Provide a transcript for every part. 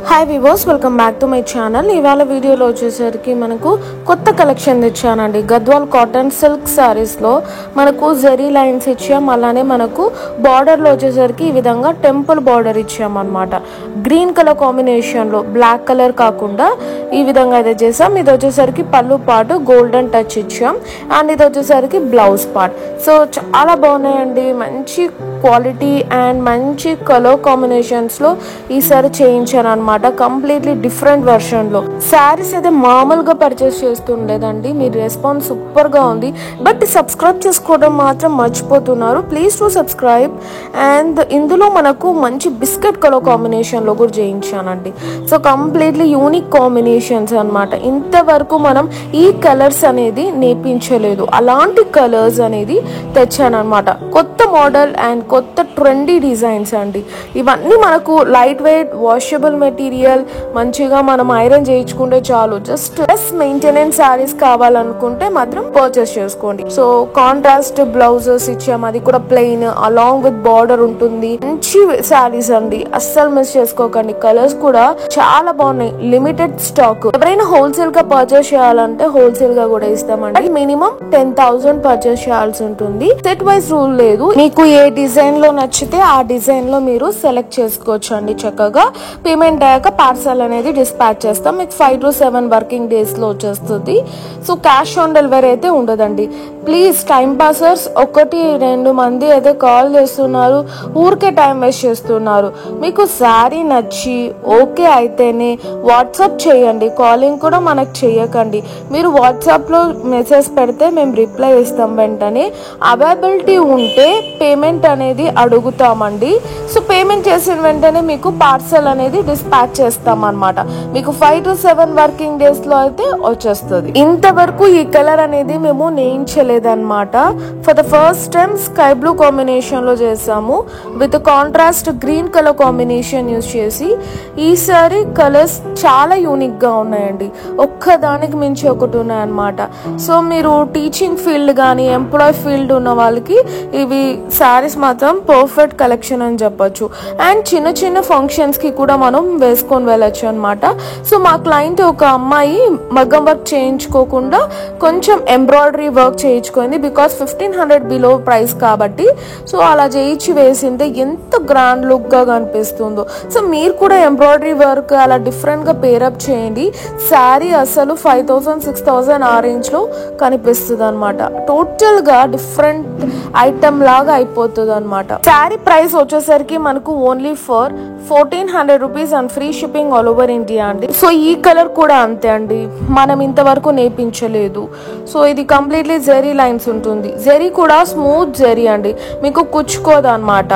Hi వివోస్, welcome back to my channel. ఇవాళ వీడియోలో వచ్చేసరికి మనకు కొత్త కలెక్షన్ తెచ్చానండి. గద్వాల్ కాటన్ సిల్క్ సారీస్లో మనకు జెరీ లైన్స్ ఇచ్చాం. అలానే మనకు బార్డర్లో వచ్చేసరికి ఈ విధంగా టెంపుల్ బార్డర్ ఇచ్చామన్నమాట. గ్రీన్ కలర్ కాంబినేషన్లో, బ్లాక్ కలర్ కాకుండా ఈ విధంగా అయితే చేసాం. ఇది వచ్చేసరికి పళ్ళు పాటు గోల్డెన్ టచ్ ఇచ్చాం. అండ్ ఇది వచ్చేసరికి బ్లౌజ్ పార్ట్. సో చాలా బాగున్నాయండి. మంచి క్వాలిటీ అండ్ మంచి కలర్ కాంబినేషన్స్లో ఈసారి చేయించాను అనమాట. కంప్లీట్లీ డిఫరెంట్ వెర్షన్లో శారీస్ అయితే మామూలుగా పర్చేస్ చేస్తుండేదండి. మీ రెస్పాన్స్ సూపర్గా ఉంది. బట్ సబ్స్క్రైబ్ చేసుకోవడం మాత్రం మర్చిపోతున్నారు. Please to subscribe. అండ్ ఇందులో మనకు మంచి బిస్కెట్ కలర్ కాంబినేషన్లో కూడా చేయించానండి. సో కంప్లీట్లీ యూనిక్ కాంబినేషన్స్ అనమాట. ఇంతవరకు మనం ఈ కలర్స్ అనేది నేర్పించలేదు. అలాంటి కలర్స్ అనేది తెచ్చానమాట. కొత్త మోడల్ అండ్ కొత్త ట్రెండీ డిజైన్స్ అండి. ఇవన్నీ మనకు లైట్ వెయిట్ వాషబుల్ మెటీరియల్, మంచిగా మనం ఐరన్ చేయించుకుంటే చాలు. జస్ట్ లెస్ మెయింటెనెన్స్ శారీస్ కావాలనుకుంటే మాత్రం పర్చేస్ చేసుకోండి. సో కాంట్రాస్ట్ బ్లౌజెస్ ఇచ్చాము, అది కూడా ప్లెయిన్ అలాంగ్ విత్ బార్డర్ ఉంటుంది. మంచి శారీస్ అండి, అస్సలు మిస్ చేసుకోకండి. కలర్స్ కూడా చాలా బాగున్నాయి. Limited stock. ఎవరైనా హోల్సేల్ గా పర్చేస్ చేయాలంటే హోల్సేల్ గా కూడా ఇస్తామండి. మినిమం 10,000 పర్చేస్ చేయాల్సి ఉంటుంది. సెట్ వైజ్ రూల్ లేదు. మీకు ఏ డిజైన్ లో నచ్చితే ఆ డిజైన్ లో మీరు సెలెక్ట్ చేసుకోవచ్చు అండి. చక్కగా పేమెంట్ అయ్యాక పార్సల్ అనేది డిస్పాచ్ చేస్తాం. మీకు 5 to 7 వర్కింగ్ డేస్ లో వచ్చేస్తుంది. సో క్యాష్ ఆన్ డెలివరీ అయితే ఉండదండి. ప్లీజ్ టైం పాసర్స్ 1-2 మంది అయితే కాల్ చేస్తున్నారు, ఊరికే టైం వేస్ట్ చేస్తున్నారు. మీకు శారీ నచ్చి ఓకే అయితేనే వాట్సాప్ చేయండి. కాలింగ్ కూడా మనకు చేయకండి. మీరు వాట్సాప్ లో మెసేజ్ పెడితే మేము రిప్లై ఇస్తాం వెంటనే. అవైలబిలిటీ ఉంటే పేమెంట్ అనేది అడుగుతామండి. సో పేమెంట్ చేసిన వెంటనే మీకు పార్సల్ అనేది డిస్పాచ్ చేస్తాం అనమాట. మీకు 5 to 7 వర్కింగ్ డేస్ లో అయితే వచ్చేస్తుంది. ఇంతవరకు ఈ కలర్ అనేది మేము నేయించలేదన్నమాట. For the first time sky blue combination లో చేసాము with contrast green colour combination use చేసి. ఈసారి కలర్స్ చాలా యూనిక్ గా ఉన్నాయండి. ఒక్కదానికి మించి ఒకటి ఉన్నాయన్నమాట. సో మీరు టీచింగ్ ఫీల్డ్ కానీ ఎంప్లాయ్ ఫీల్డ్ ఉన్న వాళ్ళకి ఇవి శారీస్ మాత్రం పర్ఫెక్ట్ కలెక్షన్ అని చెప్పొచ్చు. అండ్ చిన్న చిన్న ఫంక్షన్స్ కి కూడా మనం వేసుకొని వెళ్ళొచ్చు అనమాట. సో మా క్లయింట్ ఒక అమ్మాయి మగ్గం వర్క్ చేయించుకోకుండా కొంచెం ఎంబ్రాయిడరీ వర్క్ చేయించుకుంది. బికాస్ 1500 బిలో ప్రైస్ కాబట్టి. సో అలా చేయించి వేసింటే ఎంత గ్రాండ్ లుక్ గా కనిపిస్తుందో. సో మీరు కూడా ఎంబ్రాయిడరీ వర్క్ అలా డిఫరెంట్ గా పేరప్ చేయండి. శారీ అసలు 5,000-6,000 ఆ రేంజ్ లో కనిపిస్తుంది అనమాట. టోటల్ గా డిఫరెంట్ ఐటమ్ లాగా అయిపోతుంది అనమాట. శారీ ప్రైస్ వచ్చేసరికి మనకు only for 1,400 rupees and free shipping all over India అండి. సో ఈ కలర్ కూడా అంతే అండి, మనం ఇంతవరకు నేర్పించలేదు. సో ఇది కంప్లీట్లీ జెరీ లైన్స్ ఉంటుంది. జెరీ కూడా స్మూత్ జెరీ అండి, మీకు కుచ్చుకోదు అనమాట.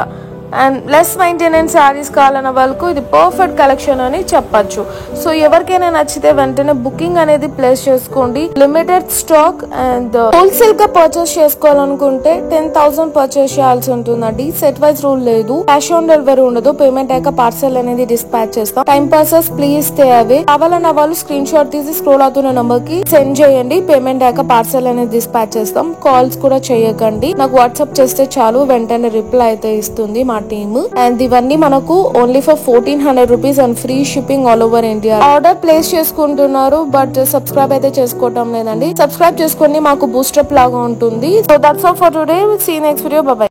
అండ్ లెస్ మెయింటెనెన్స్ శారీస్ కావాలన్న వాళ్ళకు ఇది పర్ఫెక్ట్ కలెక్షన్ అని చెప్పచ్చు. సో ఎవరికైనా నచ్చితే వెంటనే బుకింగ్ అనేది ప్లేస్ చేసుకోండి. Limited stock. అండ్ హోల్సేల్ గా పర్చేస్ చేసుకోవాలనుకుంటే 10,000 పర్చేస్ చేయాల్సి ఉంటుందండి. సెట్ వైజ్ రూల్ లేదు. క్యాష్ ఆన్ డెలివరీ ఉండదు. పేమెంట్ అయ్యాక పార్సల్ అనేది డిస్పాచ్ చేస్తాం. Time passes please stay away. కావాలన్న వాళ్ళు స్క్రీన్ షాట్ తీసి స్క్రోల్ అవుతున్న నంబర్ కి సెండ్ చేయండి. పేమెంట్ అయ్యాక పార్సల్ అనేది డిస్పాచ్ చేస్తాం. కాల్స్ కూడా చేయకండి. నాకు వాట్సాప్ చేస్తే చాలు, వెంటనే రిప్లై అయితే ఇస్తుంది మా టీమ్. అండ్ ఇవన్నీ మనకు only for 1,400 rupees and free shipping all over India. Order place చేసుకుంటున్నారు బట్ సబ్స్క్రైబ్ అయితే చేసుకోవటం లేదండి. సబ్స్క్రైబ్ చేసుకొని మాకు బూస్టప్ లాగా ఉంటుంది. So that's all for today. See next video. Bye by.